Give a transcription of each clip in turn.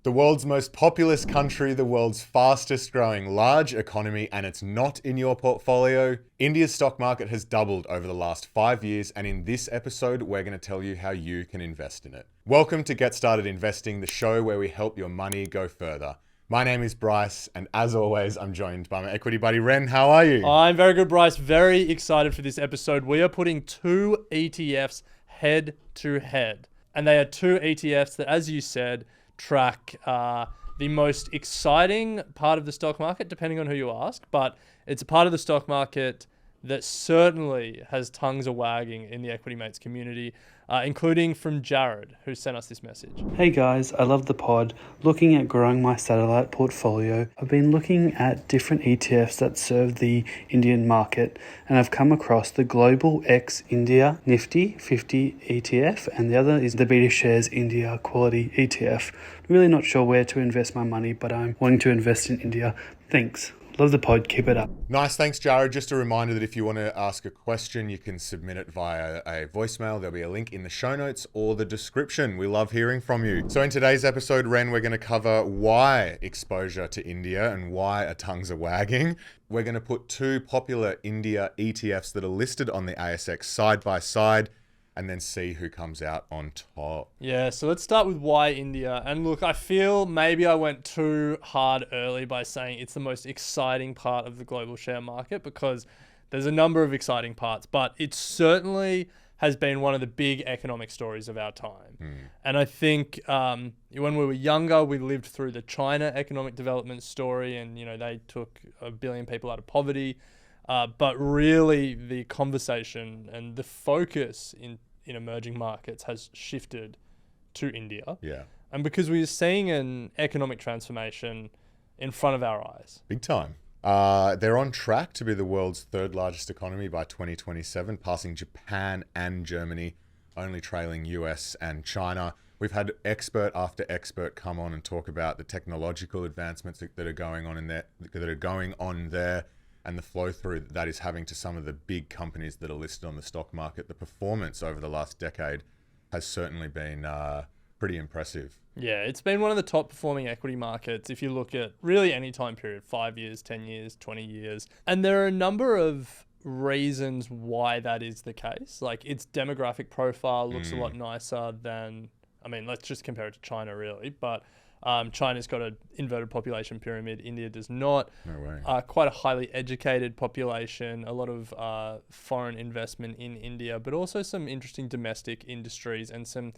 The world's most populous country, the world's fastest growing large economy, and it's not in your portfolio. India's stock market has doubled over the last 5 years, and in this episode, we're going to tell you how you can invest in it. Welcome to Get Started Investing, the show where we help your money go further. My name is Bryce, and as always, I'm joined by my equity buddy, Ren. How are you? I'm very good, Bryce. Very excited for this episode. We are putting two ETFs head to head, and they are two ETFs that, as you said, track the most exciting part of the stock market, depending on who you ask, but it's a part of the stock market that certainly has tongues a wagging in the Equity Mates community, including from Jared, who sent us this message. Hey guys, I love the pod. Looking at growing my satellite portfolio, I've been looking at different ETFs that serve the Indian market, and I've come across the Global X India Nifty 50 ETF, and the other is the BetaShares India Quality ETF. Really not sure where to invest my money, but I'm wanting to invest in India. Thanks. Love the pod. Keep it up. Nice. Thanks, Jared. Just a reminder that if you want to ask a question, you can submit it via a voicemail. There'll be a link in the show notes or the description. We love hearing from you. So in today's episode, Ren, we're going to cover why exposure to India and why our tongues are wagging. We're going to put two popular India ETFs that are listed on the ASX side by side, and then see who comes out on top. Yeah, so let's start with why India. And look, I feel maybe I went too hard early by saying it's the most exciting part of the global share market, because there's a number of exciting parts, but it certainly has been one of the big economic stories of our time. And I think when we were younger, we lived through the China economic development story, and they took 1 billion people out of poverty. But really, the conversation and the focus in emerging markets has shifted to India. Yeah. And because we're seeing an economic transformation in front of our eyes. Big time. They're on track to be the world's third largest economy by 2027, passing Japan and Germany, only trailing US and China. We've had expert after expert come on and talk about the technological advancements that are going on there. And the flow through that is having to some of the big companies that are listed on the stock market. The performance over the last decade has certainly been pretty impressive. Yeah, it's been one of the top performing equity markets if you look at really any time period, 5 years, 10 years, 20 years. And there are a number of reasons why that is the case. Like, its demographic profile looks a lot nicer than, let's just compare it to China really, but China's got an inverted population pyramid. India does not. No way. Quite a highly educated population, a lot of foreign investment in India, but also some interesting domestic industries and some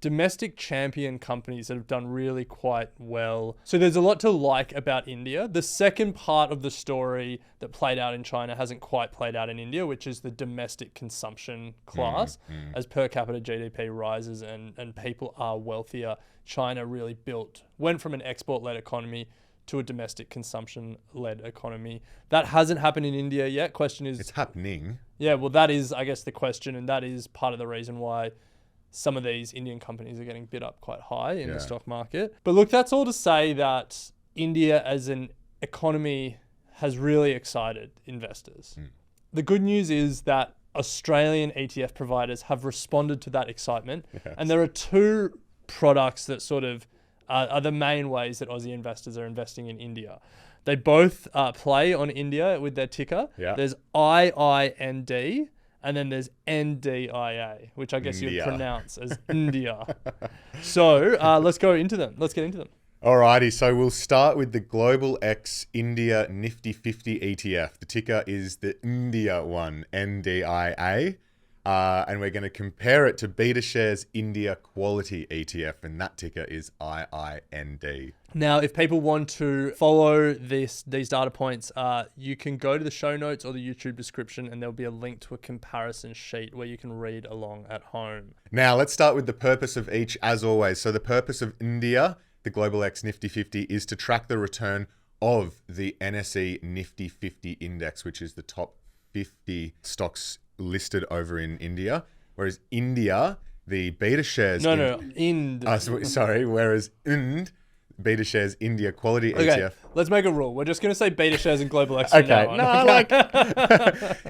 domestic champion companies that have done really quite well. So there's a lot to like about India. The second part of the story that played out in China hasn't quite played out in India, which is the domestic consumption class. As per capita GDP rises and people are wealthier, China really went from an export-led economy to a domestic consumption-led economy. That hasn't happened in India yet. Question is... It's happening. Yeah, well, that is, I guess, the question, and that is part of the reason why some of these Indian companies are getting bid up quite high in the stock market. But look, that's all to say that India as an economy has really excited investors. The good news is that Australian ETF providers have responded to that excitement. Yes. And there are two products that sort of are the main ways that Aussie investors are investing in India. They both play on India with their ticker. Yeah. There's IIND, and then there's NDIA, which I guess you'd pronounce as India. So let's get into them. Alrighty, so we'll start with the Global X India Nifty 50 ETF. The ticker is the India one, NDIA. And we're going to compare it to BetaShares India Quality ETF, and that ticker is IIND. Now, if people want to follow these data points, you can go to the show notes or the YouTube description, and there'll be a link to a comparison sheet where you can read along at home. Now, let's start with the purpose of each, as always. So the purpose of India, the Global X Nifty 50, is to track the return of the NSE Nifty 50 index, which is the top 50 stocks listed over in India, whereas India, the BetaShares... whereas IND, BetaShares India Quality ETF... Let's make a rule. We're just going to say BetaShares and Global X from now on.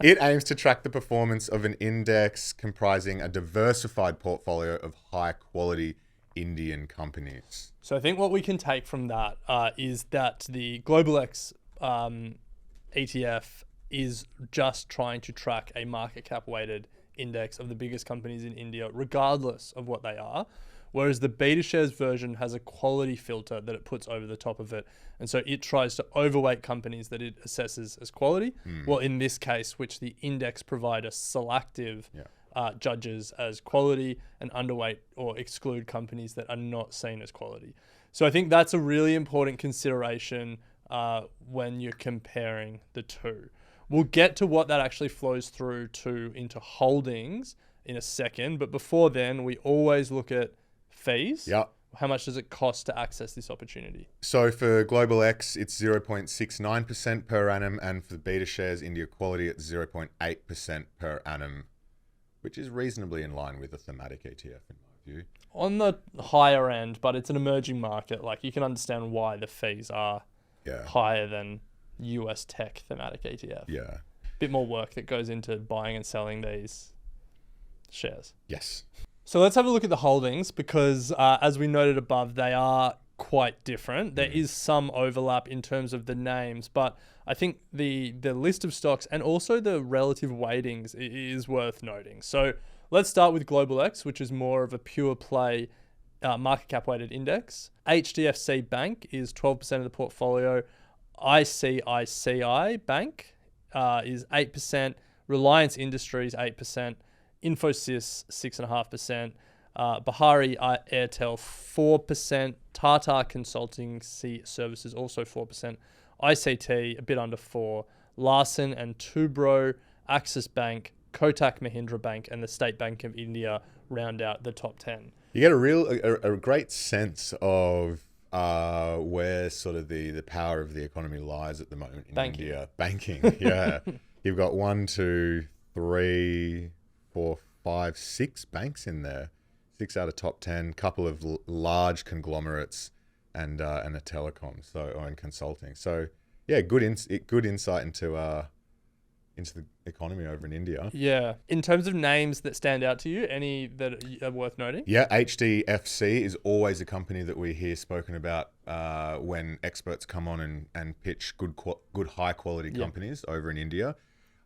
It aims to track the performance of an index comprising a diversified portfolio of high-quality Indian companies? So I think what we can take from that is that the Global X ETF is just trying to track a market cap weighted index of the biggest companies in India, regardless of what they are. Whereas the beta shares version has a quality filter that it puts over the top of it. And so it tries to overweight companies that it assesses as quality. Well, in this case, which the index provider selective judges as quality, and underweight or exclude companies that are not seen as quality. So I think that's a really important consideration when you're comparing the two. We'll get to what that actually flows through to into holdings in a second. But before then, we always look at fees. Yeah. How much does it cost to access this opportunity? So for Global X, it's 0.69% per annum, and for the beta shares, India Quality, it's 0.8% per annum, which is reasonably in line with a thematic ETF in my view. On the higher end, but it's an emerging market. Like, you can understand why the fees are higher than US tech thematic ETF. Yeah. Bit more work that goes into buying and selling these shares. Yes. So let's have a look at the holdings because as we noted above, they are quite different. There is some overlap in terms of the names, but I think the list of stocks and also the relative weightings is worth noting. So let's start with Global X, which is more of a pure play market cap weighted index. HDFC Bank is 12% of the portfolio. ICICI Bank is 8%. Reliance Industries 8%. Infosys 6.5%. Bahari Airtel 4%. Tata Consultancy Services also 4%. ICT a bit under 4%. Larsen and Toubro, Axis Bank, Kotak Mahindra Bank, and the State Bank of India round out the top 10. You get a great sense of where sort of the power of the economy lies at the moment in India. Banking, yeah. You've got 1, 2, 3, 4, 5, 6 banks in there. 6 out of top 10. Couple of large conglomerates and a telecom, and consulting. So yeah, good insight into the economy over in India. Yeah. In terms of names that stand out to you, any that are worth noting? Yeah, HDFC is always a company that we hear spoken about when experts come on and pitch good high quality companies over in India.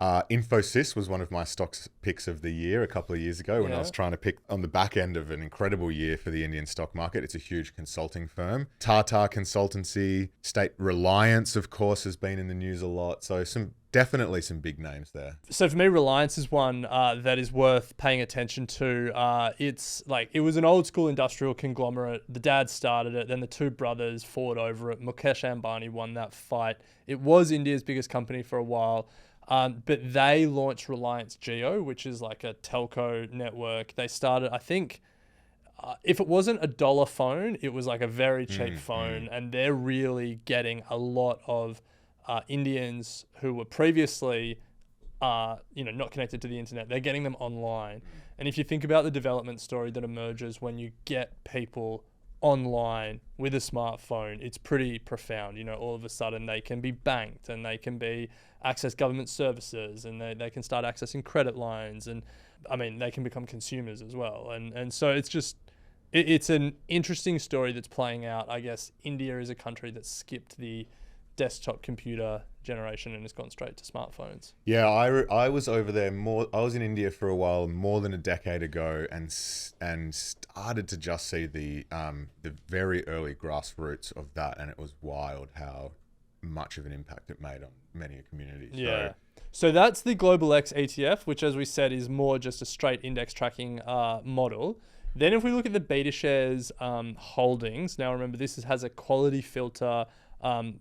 Infosys was one of my stocks picks of the year a couple of years ago when I was trying to pick on the back end of an incredible year for the Indian stock market. It's a huge consulting firm. Tata Consultancy, State Reliance, of course, has been in the news a lot. So definitely some big names there. So for me, Reliance is one that is worth paying attention to. It's like, it was an old school industrial conglomerate. The dad started it, then the two brothers fought over it. Mukesh Ambani won that fight. It was India's biggest company for a while. But they launched Reliance Jio, which is like a telco network. They started, I think, if it wasn't a dollar phone, it was like a very cheap phone. And they're really getting a lot of Indians who were previously, not connected to the internet. They're getting them online. And if you think about the development story that emerges when you get people online with a smartphone, it's pretty profound. All of a sudden they can be banked and they can access government services and they can start accessing credit lines, and they can become consumers as well. And so it's an interesting story that's playing out. I guess India is a country that skipped the desktop computer generation and has gone straight to smartphones. Yeah, I was over there I was in India for a while, more than a decade ago, and started to just see the very early grassroots of that, and it was wild how much of an impact it made on many communities. Yeah. So that's the Global X ETF, which, as we said, is more just a straight index tracking model. Then if we look at the beta shares holdings, now remember this has a quality filter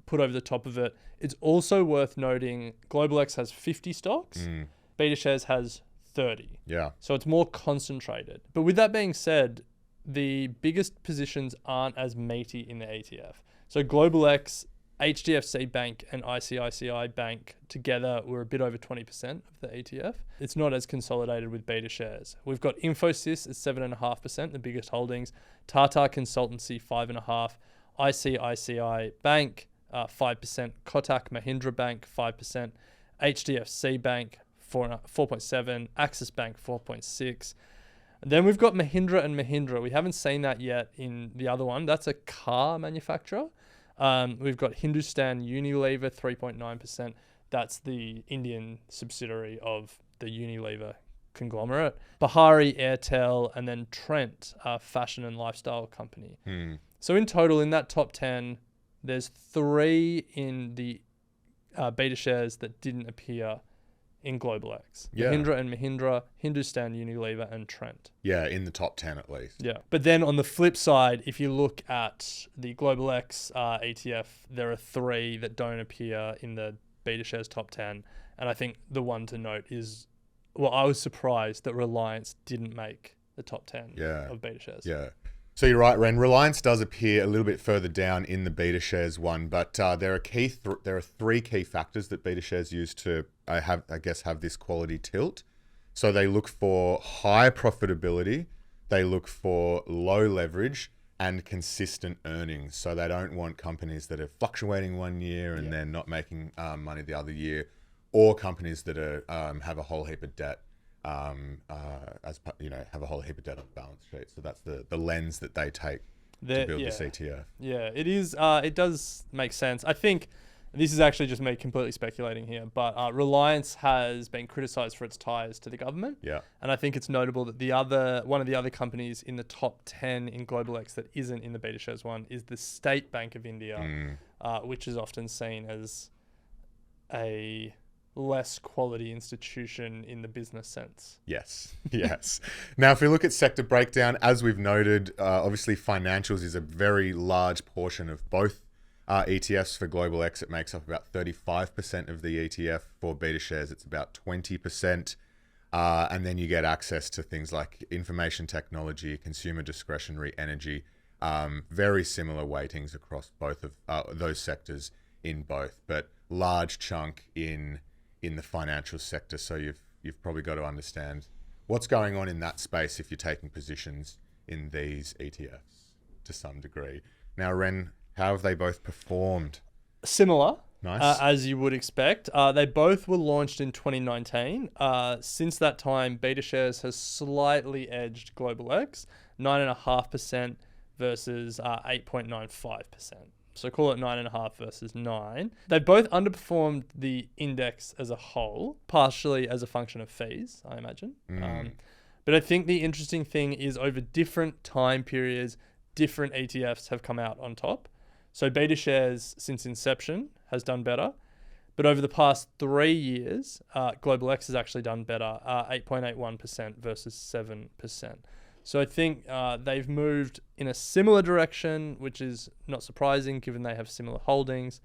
put over the top of it. It's also worth noting Global X has 50 stocks. Beta shares has 30. Yeah. So it's more concentrated. But with that being said, the biggest positions aren't as meaty in the ETF. So Global X, HDFC Bank and ICICI Bank together were a bit over 20% of the ETF. It's not as consolidated with beta shares. We've got Infosys at 7.5%, the biggest holdings. Tata Consultancy 5.5%. ICICI Bank 5%. Kotak Mahindra Bank 5%. HDFC Bank 4.7%. Axis Bank 4.6%. Then we've got Mahindra and Mahindra. We haven't seen that yet in the other one. That's a car manufacturer. We've got Hindustan Unilever, 3.9%. That's the Indian subsidiary of the Unilever conglomerate. Bahari, Airtel, and then Trent, a fashion and lifestyle company. So in total, in that top 10, there's 3 in the beta shares that didn't appear in Global X. Yeah. Mahindra and Mahindra, Hindustan Unilever, and Trent. Yeah, in the top 10 at least. Yeah. But then on the flip side, if you look at the Global X ETF, there are 3 that don't appear in the beta shares top 10. And I think the one to note is, well, I was surprised that Reliance didn't make the top 10 of beta shares. Yeah. So you're right, Ren. Reliance does appear a little bit further down in the beta shares one, but there are 3 key factors that beta shares use to have this quality tilt. So they look for high profitability, they look for low leverage, and consistent earnings. So they don't want companies that are fluctuating one year and then not making money the other year, or companies that are have a whole heap of debt. Have a whole heap of debt on the balance sheet. So that's the lens that they take to build this ETF. Yeah, it is. It does make sense. I think this is actually just me completely speculating here, but Reliance has been criticised for its ties to the government. Yeah. And I think it's notable that one of the other companies in the top 10 in Global X that isn't in the beta shares one is the State Bank of India, which is often seen as a less quality institution in the business sense. Yes. Now, if we look at sector breakdown, as we've noted, obviously financials is a very large portion of both ETFs. For Global X, it makes up about 35% of the ETF. For beta shares, it's about 20%. And then you get access to things like information technology, consumer discretionary, energy, very similar weightings across both of those sectors in both, but large chunk in the financial sector. So you've probably got to understand what's going on in that space if you're taking positions in these ETFs to some degree. Now, Ren, how have they both performed? Similar. Nice. As you would expect. They both were launched in 2019. Since that time, beta shares has slightly edged Global X, 9.5% versus 8.95%. So call it 9.5 versus 9. They both underperformed the index as a whole, partially as a function of fees, I imagine. But I think the interesting thing is over different time periods, different ETFs have come out on top. So beta shares since inception has done better. But over the past 3 years, Global X has actually done better, 8.81% versus 7%. So I think they've moved in a similar direction, which is not surprising given they have similar holdings,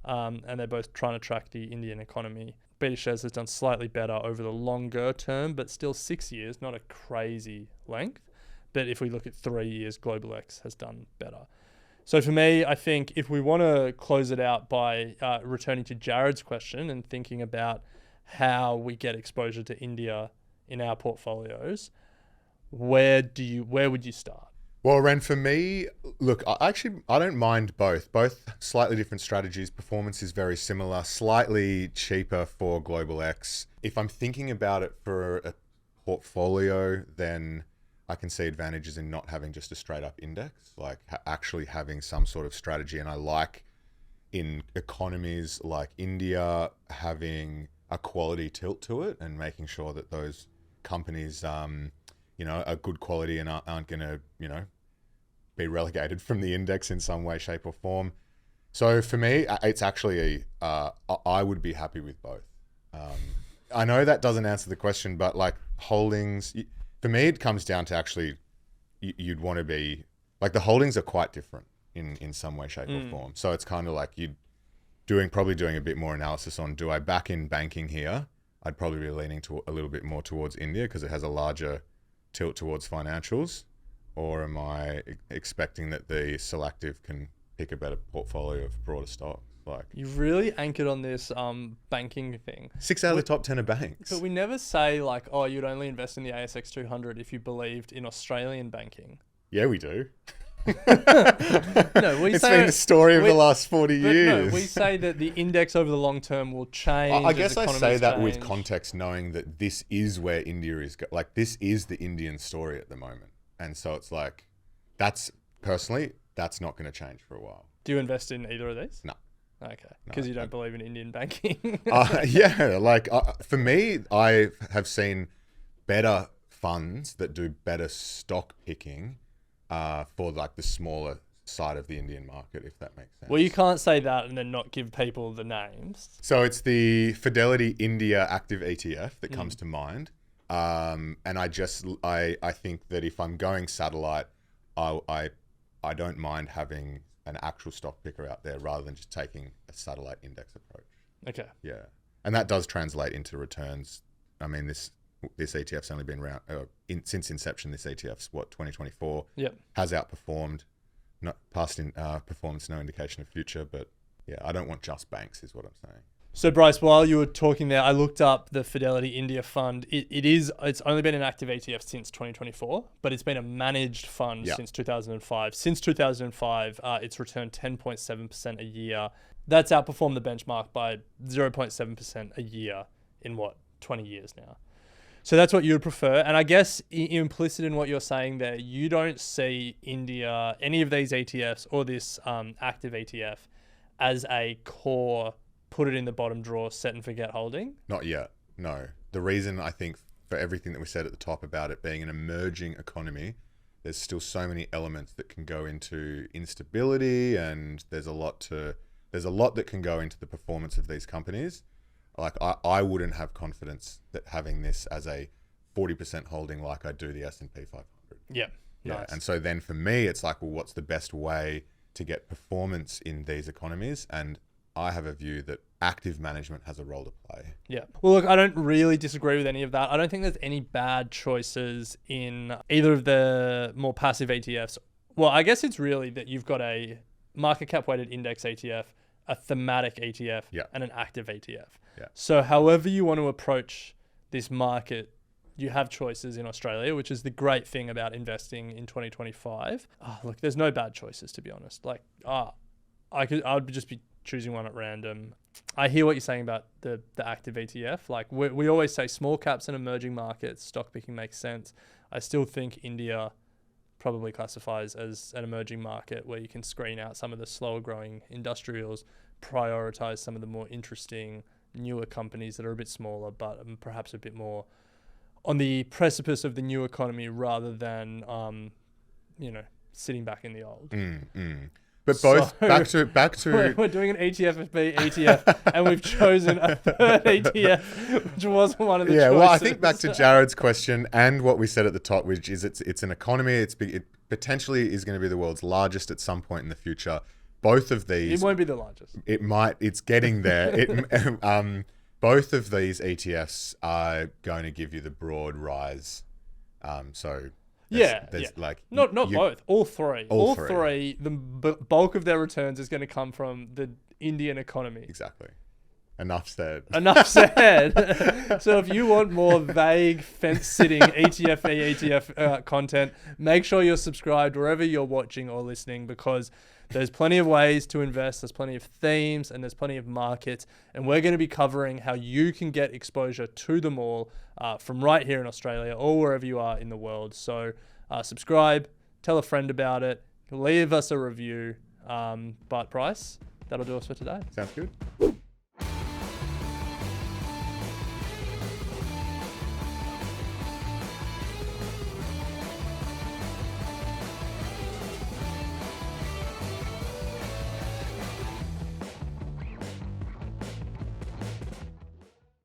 and they're both trying to track the Indian economy. Beta shares has done slightly better over the longer term, but still 6 years, not a crazy length. But if we look at 3 years, Global X has done better. So for me, I think if we want to close it out by returning to Jared's question and thinking about how we get exposure to India in our portfolios, where would you start? Well, Ren, for me, look, I don't mind both. Both slightly different strategies. Performance is very similar, slightly cheaper for Global X. If I'm thinking about it for a portfolio, then I can see advantages in not having just a straight up index, like actually having some sort of strategy. And I like in economies like India having a quality tilt to it and making sure that those companies are good quality and aren't going to, be relegated from the index in some way, shape or form. So for me, it's actually I would be happy with both. I know that doesn't answer the question, but like holdings, for me, it comes down to actually, you'd want to be, like the holdings are quite different in some way, shape or form. So it's kind of like probably doing a bit more analysis on, do I back in banking here? I'd probably be leaning to a little bit more towards India because it has a larger tilt towards financials, or am I expecting that the selective can pick a better portfolio of broader stocks? Like You've really anchored on this banking thing. 6 out of the top 10 are banks. But we never say like, you'd only invest in the ASX 200 if you believed in Australian banking. Yeah, we do. No, It's been the story of the last 40 but years. No, we say that the index over the long term will change. I guess I say that with change. context, knowing that this is where India is. Like, this is the Indian story at the moment. And so it's like, personally, that's not going to change for a while. Do you invest in either of these? No. Okay. Because you don't believe in Indian banking. Yeah. Like, for me, I have seen better funds that do better stock picking for like the smaller side of the Indian market, if that makes sense. Well, you can't say that and then not give people the names. So it's the Fidelity India Active ETF that comes to mind. And I think that if I'm going satellite, I don't mind having an actual stock picker out there rather than just taking a satellite index approach. Okay. Yeah. And that does translate into returns. I mean, this ETF's only been around since inception. This ETF's 2024. Yep. Has outperformed. Not past performance, no indication of future. But yeah, I don't want just banks, is what I'm saying. So Bryce, while you were talking there, I looked up the Fidelity India Fund. It's only been an active ETF since 2024, but it's been a managed fund since 2005. Since 2005, it's returned 10.7% a year. That's outperformed the benchmark by 0.7% a year in 20 years now. So that's what you would prefer. And I guess implicit in what you're saying there, you don't see India, any of these ETFs or this active ETF as a core, put it in the bottom drawer, set and forget holding? Not yet, no. The reason, I think, for everything that we said at the top about it being an emerging economy, there's still so many elements that can go into instability, and there's a lot that can go into the performance of these companies. Like, I wouldn't have confidence that having this as a 40% holding like I do the S&P 500. Yeah. Yeah. Nice. And so then for me, it's like, well, what's the best way to get performance in these economies? And I have a view that active management has a role to play. Yeah. Well, look, I don't really disagree with any of that. I don't think there's any bad choices in either of the more passive ETFs. Well, I guess it's really that you've got a market cap weighted index ETF, a thematic ETF, and an active ETF. Yeah. So however you want to approach this market, you have choices in Australia, which is the great thing about investing in 2025. Look, there's no bad choices, to be honest. Like, I would just be choosing one at random. I hear what you're saying about the active ETF. Like, we always say small caps and emerging markets, stock picking makes sense. I still think India probably classifies as an emerging market where you can screen out some of the slower growing industrials, prioritize some of the more interesting newer companies that are a bit smaller, but perhaps a bit more on the precipice of the new economy rather than, sitting back in the old. But back to we're doing an ETF and we've chosen a third ETF, which wasn't one of the choices. Yeah, well, I think back to Jared's question and what we said at the top, which is it's an economy. It potentially is going to be the world's largest at some point in the future. Both of these, it won't be the largest. It might. It's getting there. Both of these ETFs are going to give you the broad rise. Like not both, all three. All three. The bulk of their returns is going to come from the Indian economy. Exactly. Enough said. So if you want more vague fence-sitting ETF content, make sure you're subscribed wherever you're watching or listening, because there's plenty of ways to invest, there's plenty of themes, and there's plenty of markets. And we're going to be covering how you can get exposure to them all from right here in Australia or wherever you are in the world. So subscribe, tell a friend about it, leave us a review. But Bryce, that'll do us for today. Sounds good.